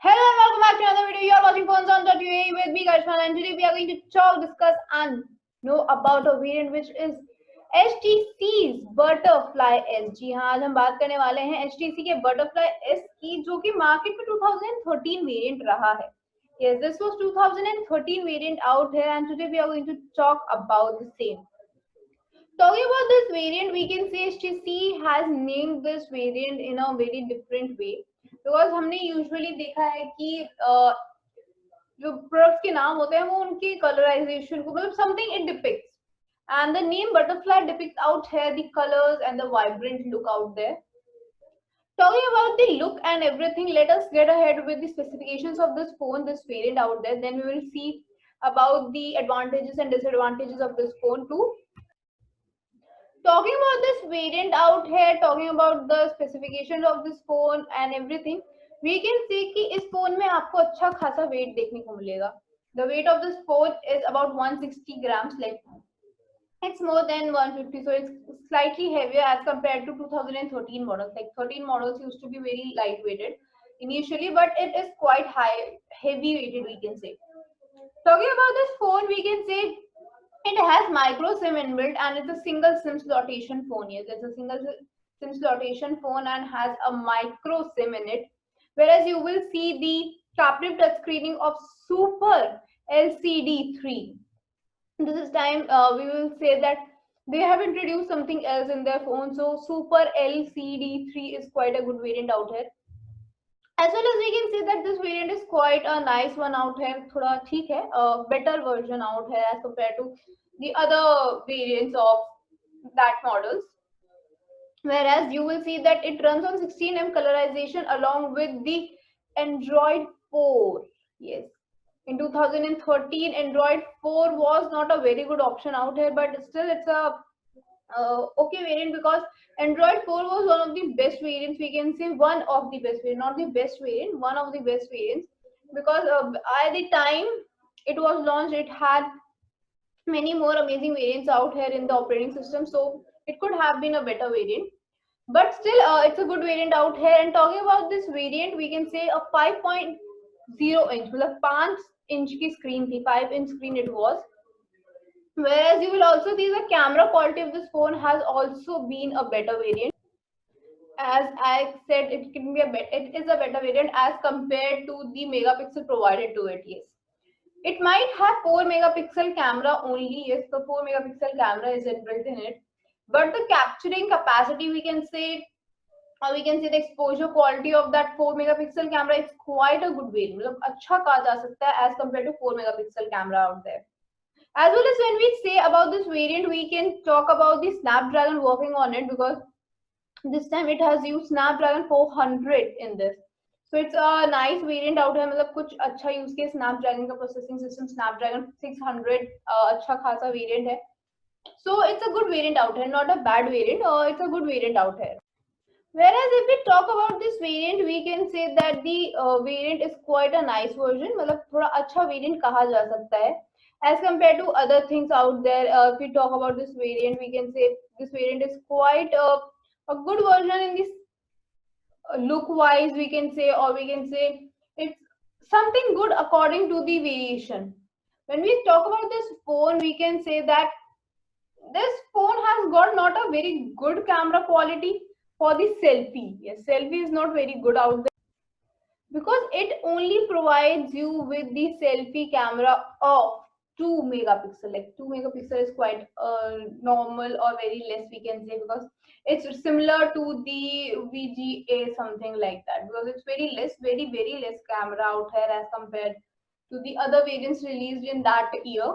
Hello and welcome back to another video. You are watching Phones on .ua with me, Karishma, and today we are going to talk, discuss, and know about a variant which is HTC's Butterfly S. जी हाँ, आज हम बात करने वाले हैं HTC के Butterfly S की, जो कि मार्केट में 2013 वेरिएंट रहा है. Yes, this was 2013 variant out here, and today we are going to talk about the same. Talking about this variant, we can say HTC has named this variant in a very different way. Because हमने usually देखा है कि जो products के नाम होते हैं वो उनकी कलराइजेशन को मतलब something it depicts and the name butterfly depicts out here the colours and the vibrant look out there. Talking about the look and everything, let us get ahead with the specifications of this phone, this variant out there. Then we will see about the advantages and disadvantages of this phone too. Talking about this variant out here, talking about the specifications of this phone and everything, we can see कि इस phone में आपको अच्छा खासा wait देखने को मिलेगा. The weight of this phone is about 160 grams, like it's more than 150, so it's slightly heavier as compared to 2013 models. Like 13 models used to be very light weighted initially, but it is quite heavy weighted, we can say. Talking about this phone, we can say it has micro SIM inbuilt and it's a single SIM slotation phone. Yes, it's a single SIM slotation phone and has a micro SIM in it. Whereas you will see the captive touchscreening of Super LCD3. This time we will say that they have introduced something else in their phone. So Super LCD3 is quite a good variant out here. As well as we can say that this variant is quite a nice one out here. थोड़ा ठीक है, better version out here as compared to the other variants of that models. Whereas you will see that it runs on 16M colorization along with the Android 4. Yes, in 2013 Android 4 was not a very good option out here, but still it's a okay variant because Android 4 was one of the best variants. We can say one of the best variants, not the best variant, one of the best variants, because at the time it was launched, it had many more amazing variants out here in the operating system, so it could have been a better variant. But still, it's a good variant out here. And talking about this variant, we can say a 5.0 inch, मतलब 5 inch की screen थी, 5-inch screen it was. Whereas you will also see the camera quality of this phone has also been a better variant. As I said, it is a better variant as compared to the megapixel provided to it. Yes, it might have 4 megapixel camera only. Yes, the 4 megapixel camera is inbuilt in it, but the capturing capacity, we can say, or we can say the exposure quality of that 4 megapixel camera is quite a good variant. मतलब अच्छा कहा जा सकता है as compared to 4 megapixel camera out there. As well as when we say about this variant, we can talk about the Snapdragon working on it, because this time it has used Snapdragon 400 in this. So it's a nice variant out here. मतलब कुछ अच्छा use किया Snapdragon का processing system, Snapdragon 600 अच्छा खासा variant है. So it's a good variant out here, not a bad variant, or it's a good variant out here. Whereas if we talk about this variant, we can say that the variant is quite a nice version. मतलब थोड़ा अच्छा variant कहा जा सकता है as compared to other things out there. If we talk about this variant, we can say this variant is quite a good version in this look wise, we can say, or we can say it's something good according to the variation. When we talk about this phone, we can say that this phone has got not a very good camera quality for the selfie. Yes, selfie is not very good out there because it only provides you with the selfie camera of 2 megapixel. Like 2 megapixel is quite normal or very less, we can say, because it's similar to the VGA, something like that, because it's very less, very less camera out here as compared to the other variants released in that year.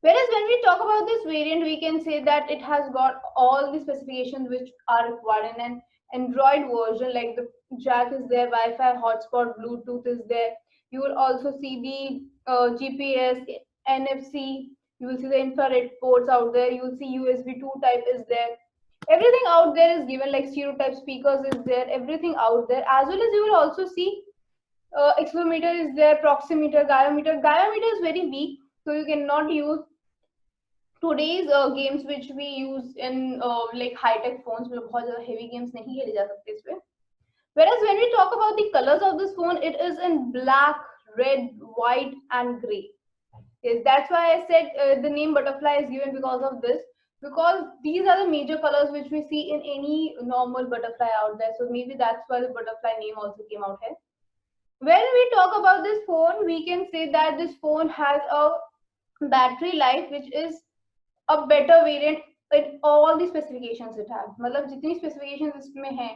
Whereas when we talk about this variant, we can say that it has got all the specifications which are required in an Android version. Like the jack is there, Wi-Fi, hotspot, Bluetooth is there. You will also see the GPS, NFC. You will see the infrared ports out there. You will see USB 2 type is there. Everything out there is given, like stereo type speakers is there. Everything out there, as well as you will also see accelerometer is there, proximeter, gyrometer. Gyrometer is very weak, so you cannot use today's games which we use in like high tech phones. मतलब बहुत ज़्यादा heavy games नहीं खेले जा सकते इसमें. Whereas when we talk about the colors of this phone, it is in black, red, white, and gray. Yes, that's why I said the name butterfly is given because of this. Because these are the major colors which we see in any normal butterfly out there. So maybe that's why the butterfly name also came out here. When we talk about this phone, we can say that this phone has a battery life which is a better variant in all the specifications it has. मतलब जितनी specifications इसमें हैं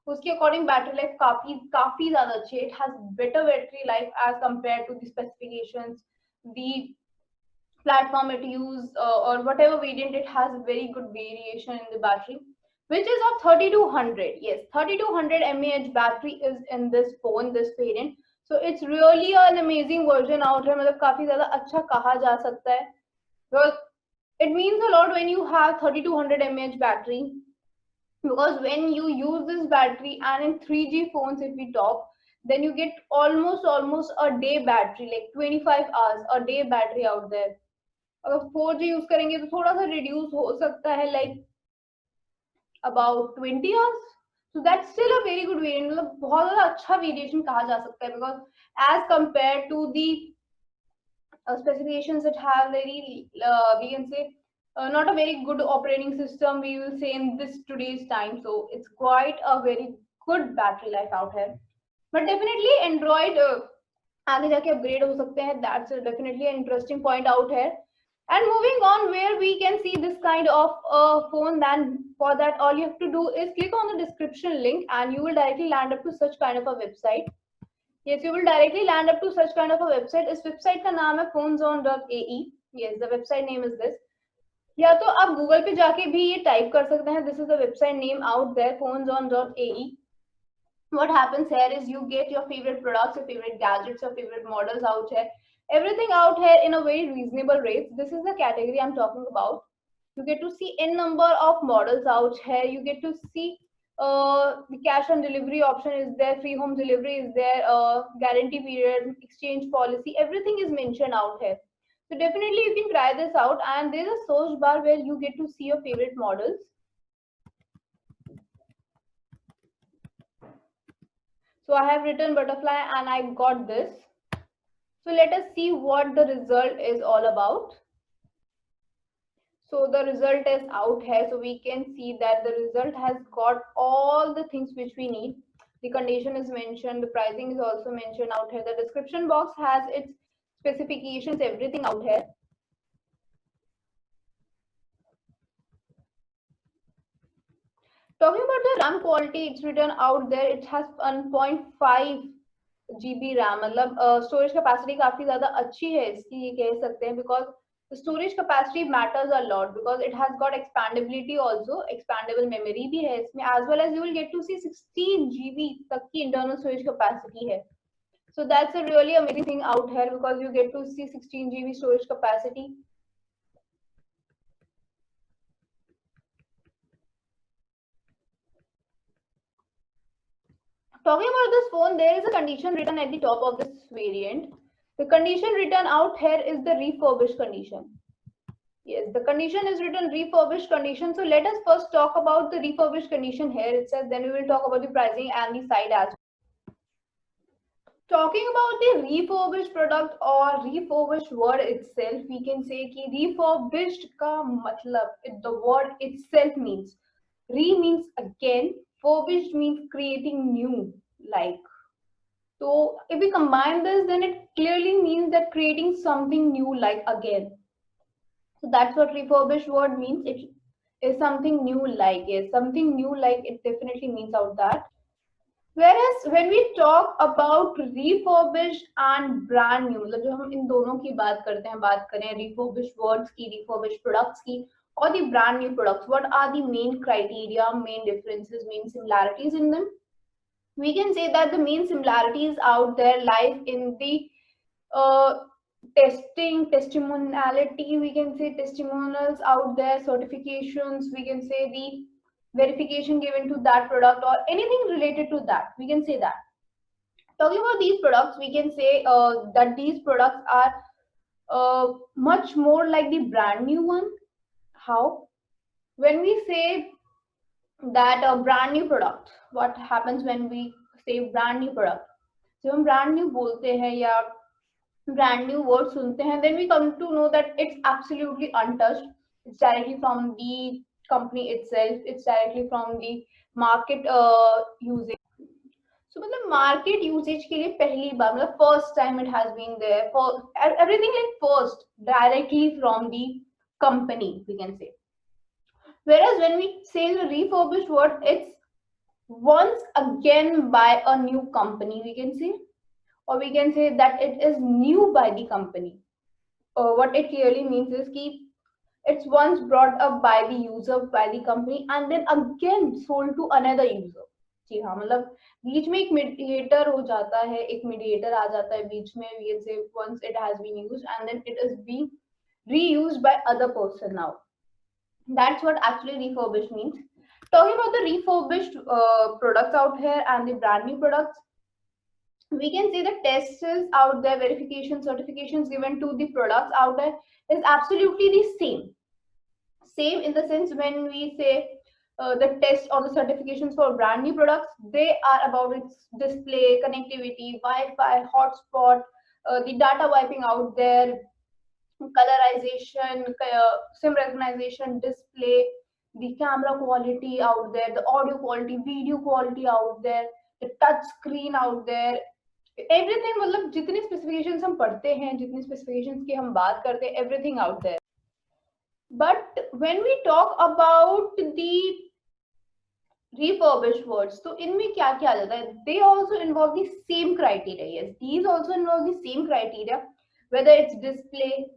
उसके according battery life काफी ज़्यादा अच्छी है. It has better battery life as compared to the specifications, the platform it use or whatever variant it has. Very good variation in the battery, which is of 3200. Yes, 3200 mAh battery is in this phone, this variant. So it's really an amazing version out here. मतलब काफी ज़्यादा अच्छा कहा जा सकता है. Because it means a lot when you have 3200 mAh battery, because when you use this battery, and in 3G phones if we talk, then you get almost a day battery, like 25 hours a day battery out there. अगर 4G use करेंगे तो थोड़ा सा reduce हो सकता है, like about 20 hours. So that's still a very good variant. मतलब बहुत ज़्यादा अच्छा वेरिएशन कहा जा सकता है, because as compared to the specifications that have very we can say not a very good operating system, we will say in this today's time. So it's quite a very good battery life out here. But definitely Android आगे जाके upgrade हो सकते हैं. That's definitely an interesting point out here. And moving on, where we can see this kind of phone, then for that all you have to do is click on the description link and you will directly land up to such kind of a website. Yes, you will directly land up to such kind of a website. इस website का नाम है phoneZone.ae. Yes, the website name is this. या तो आप Google पे जाके भी ये टाइप कर सकते हैं. This is the website name out there, phoneZone.ae. What happens here is you get your favorite products, your favorite gadgets, your favorite models out here. Everything out here in a very reasonable rates. This is the category I'm talking about. You get to see n number of models out here. You get to see the cash on delivery option is there, free home delivery is there, guarantee period, exchange policy, everything is mentioned out here. So definitely you can try this out, and there's a search bar where you get to see your favorite models. So I have written butterfly and I got this. So let us see what the result is all about. So the result is out here. So we can see that the result has got all the things which we need. The condition is mentioned, the pricing is also mentioned out here. The description box has its specifications, everything out here. Talking about the RAM quality, it's written out there. It has 1.5 GB RAM. मतलब storage capacity काफी ज़्यादा अच्छी है इसकी, ये कह सकते हैं, because the storage capacity matters a lot, because it has got expandability also, expandable memory भी है इसमें, as well as you will get to see 16 GB तक की internal storage capacity है. So that's a really amazing thing out here, because you get to see 16 GB storage capacity. Talking about this phone, there is a condition written at the top of this variant. The condition written out here is the refurbished condition. Yes, the condition is written refurbished condition. So let us first talk about the refurbished condition here itself. Then we will talk about the pricing and the side as well. Talking about the refurbished product or refurbished word itself, we can say कि refurbished का मतलब, the word itself means, re means again, furbished means creating new, like. So if we combine this, then it clearly means that creating something new, like again. So that's what refurbished word means. It is something new, like. Yes, something new, like, it definitely means out that. Whereas when we talk about refurbished and brand new, मतलब जो हम इन दोनों की बात करते हैं, बात करें refurbished words की, refurbished products की, or the brand new products, what are the main criteria, main differences, main similarities in them? We can say that the main similarities out there lie in the testing, testimoniality, we can say testimonials out there, certifications, we can say the verification given to that product or anything related to that, we can say that. Talking about these products, we can say that these products are much more like the brand new one. How? When we say that a brand new product, what happens when we say brand new product? जब हम brand new बोलते हैं या brand new word सुनते हैं, then we come to know that it's absolutely untouched. It's directly from the company itself. It's directly from the market usage. So मतलब market usage के लिए पहली बार मतलब first time it has been there for everything like first directly from the company we can say. Whereas when we say the refurbished word, it's once again by a new company we can say, or we can say that it is new by the company. What it clearly means is कि it's once brought up by the user by the company and then again sold to another user. जी हाँ, मतलब बीच में एक mediator हो जाता है, एक mediator आ जाता है बीच में, we can say once it has been used and then it is being reused by other person now. That's what actually refurbished means. Talking about the refurbished products out here and the brand new products, we can say the tests out there, verification, certifications given to the products out there is absolutely the same. Same in the sense when we say the test or the certifications for brand new products, they are about its display, connectivity, Wi-Fi, hotspot, the data wiping out there, colorization, SIM recognition, display, the camera quality out there, the audio quality, video quality out there, the touch screen out there, everything. मतलब जितने specifications हम पढ़ते हैं, जितने specifications की हम बात करते हैं, everything out there. But when we talk about the refurbished words, तो इनमें क्या क्या आ जाता है? They also involve the same criteria. Yes, these also involve the same criteria, whether it's display,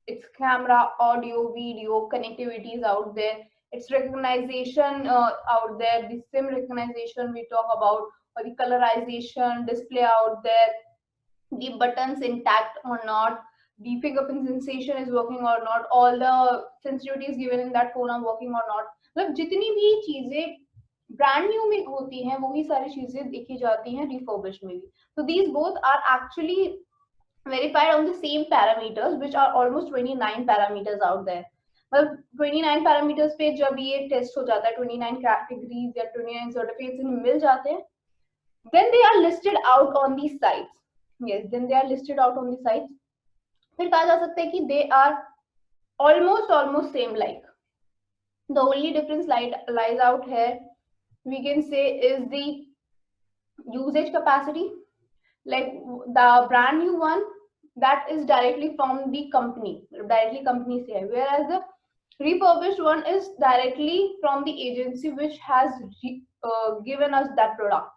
it's camera, audio, video, connectivity is out there, it's recognition out there, the SIM recognition we talk about, or the colorization, display out there, the buttons intact or not, the fingerprint sensation is working or not, all the sensitivities given in that phone are working or not. मतलब जितनी भी चीजें brand new में होती हैं वही सारी चीजें देखी जाती हैं रिफर्बिश्ड में भी. So these both are actually verified on the same parameters, which are almost 29 parameters out there. मतलब 29 parameters पे जब ये टेस्ट हो जाता है, 29 categories या 29 certificates मिल जाते हैं, then they are listed out on these sites. Yes, then they are listed out on the sites. फिर कहा जा सकता है कि they are almost same like. The only difference lies out here, we can say, is the usage capacity. Like the brand new one, that is directly from the company, directly company से है, whereas the refurbished one is directly from the agency which has given us that product.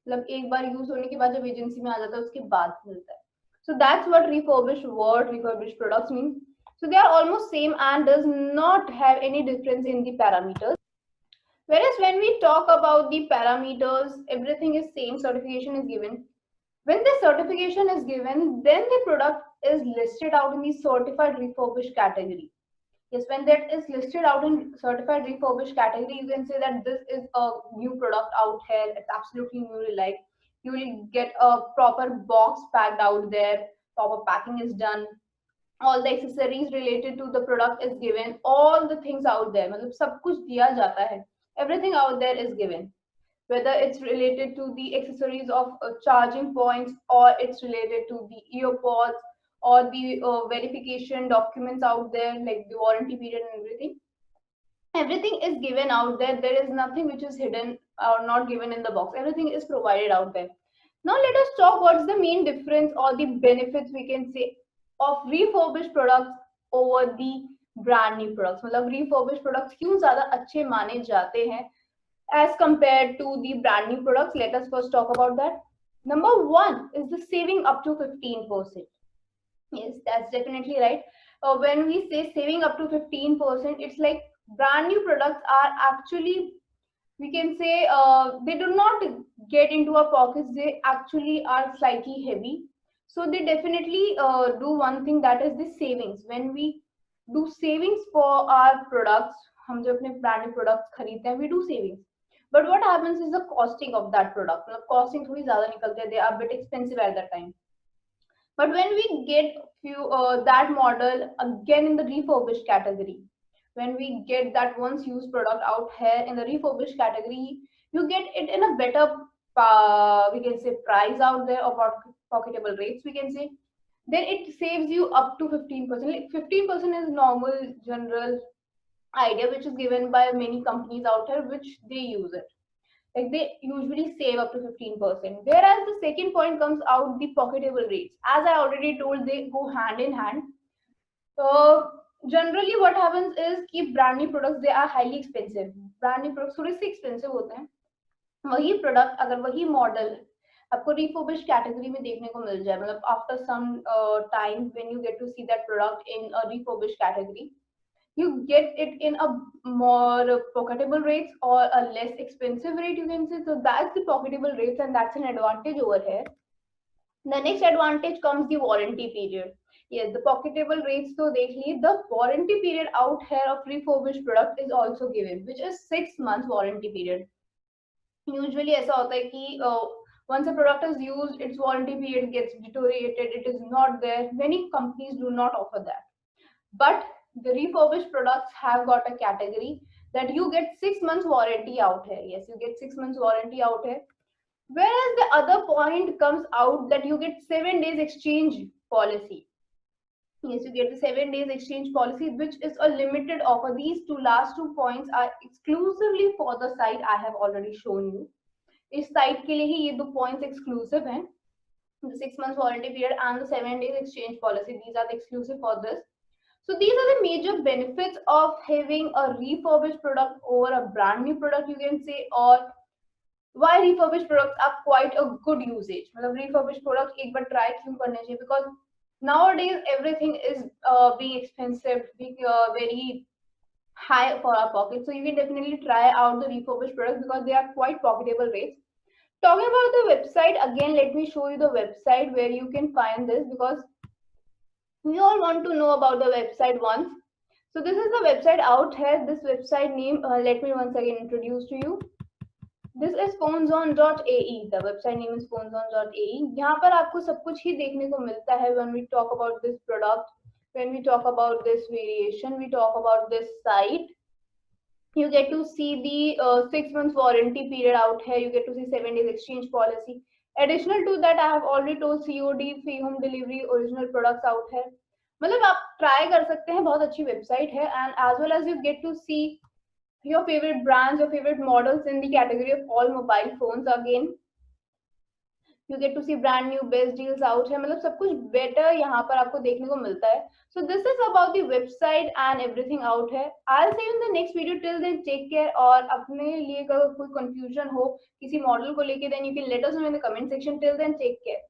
मतलब एक बार use होने के बाद जब agency में आ जाता है उसके बाद मिलता है. So that's what refurbished word, refurbished products mean. So they are almost same and does not have any difference in the parameters. Whereas when we talk about the parameters, everything is same, certification is given. When the certification is given, then the product is listed out in the certified refurbished category. Yes, when that is listed out in certified refurbished category, you can say that this is a new product out here. It's absolutely new. Like you will get a proper box packed out there. Proper packing is done. All the accessories related to the product is given. All the things out there. मतलब सब कुछ दिया जाता है. Everything out there is given. Whether it's related to the accessories of charging points, or it's related to the earpods, or the verification documents out there, like the warranty period and everything. Everything is given out there. There is nothing which is hidden or not given in the box. Everything is provided out there. Now let us talk what's the main difference or the benefits we can say of refurbished products over the brand new products. मतलब refurbished products क्यों ज़्यादा अच्छे माने जाते हैं as compared to the brand new products? Let us first talk about that. Number one is the saving up to 15%. Yes, that's definitely right. When we say saving up to 15%, it's like brand new products are actually, we can say, they do not get into our pockets. They actually are slightly heavy. So they definitely do one thing, that is the savings. When we do savings for our products, हम जो अपने brand new products खरीदते हैं, we do savings. But what happens is the costing of that product. मतलब costing थोड़ी ज़्यादा निकलते हैं. They are a bit expensive at that time. But when we get that model again in the refurbished category, when we get that once used product out here in the refurbished category, you get it in a better we can say price out there, or pocketable rates we can say, then it saves you up to 15%. Like 15% is normal general idea which is given by many companies out here which they use it. Like they usually save up to 15%. Whereas the second point comes out the pocketable rates. As I already told, they go hand in hand. Generally what happens is कि brand new products they are highly expensive. Brand new products थोड़े से expensive होते हैं. वही product अगर वही model आपको refurbish category में देखने को मिल जाए, मतलब after some time when you get to see that product in a refurbish category, you get it in a more pocketable rates or a less expensive rate you can say. So that's the pocketable rates and that's an advantage over here. The next advantage comes the warranty period. Yes, the pocketable rates तो देख लिए, the warranty period out here of refurbished product is also given, which is 6 months warranty period. Usually ऐसा होता है कि once a product is used, its warranty period gets deteriorated, it is not there. Many companies do not offer that. But the refurbished products have got a category that you get 6 months warranty out here. Yes, you get 6 months warranty out here. Whereas the other point comes out that you get 7 days exchange policy. Yes, you get the 7 days exchange policy, which is a limited offer. These last two points are exclusively for the site I have already shown you. इस site के लिए ही ये दो points exclusive हैं. The 6 months warranty period and the 7 days exchange policy. These are the exclusive for this. So these are the major benefits of having a refurbished product over a brand new product you can say, or why refurbished products are quite a good usage. मतलब refurbished product एक बार try क्यों करने चाहिए, because nowadays everything is being expensive, being very high for our pocket. So you can definitely try out the refurbished products because they are quite pocketable rates. Talking about the website, again let me show you the website where you can find this, because we all want to know about the website once. So this is the website out here. This website name, let me once again introduce to you. This is phoneZone.ae. The website name is phoneZone.ae. यहाँ पर आपको सब कुछ ही देखने को मिलता है when we talk about this product, when we talk about this variation, we talk about this site. You get to see the 6 months warranty period out here. You get to see 7 days exchange policy. Additional to that, I have already told COD, free home delivery, original products out here. मतलब आप try कर सकते हैं, बहुत अच्छी website है, and as well as you get to see your favorite brands, your favorite models in the category of all mobile phones. Again, you get to see brand new best deals out here. मतलब सब कुछ better यहाँ पर आपको देखने को मिलता है. So this is about the website and everything out here. I'll see you in the next video. Till then, take care. और अपने लिए अगर कोई confusion हो किसी model को लेके, then you can let us know in the comment section. Till then, take care.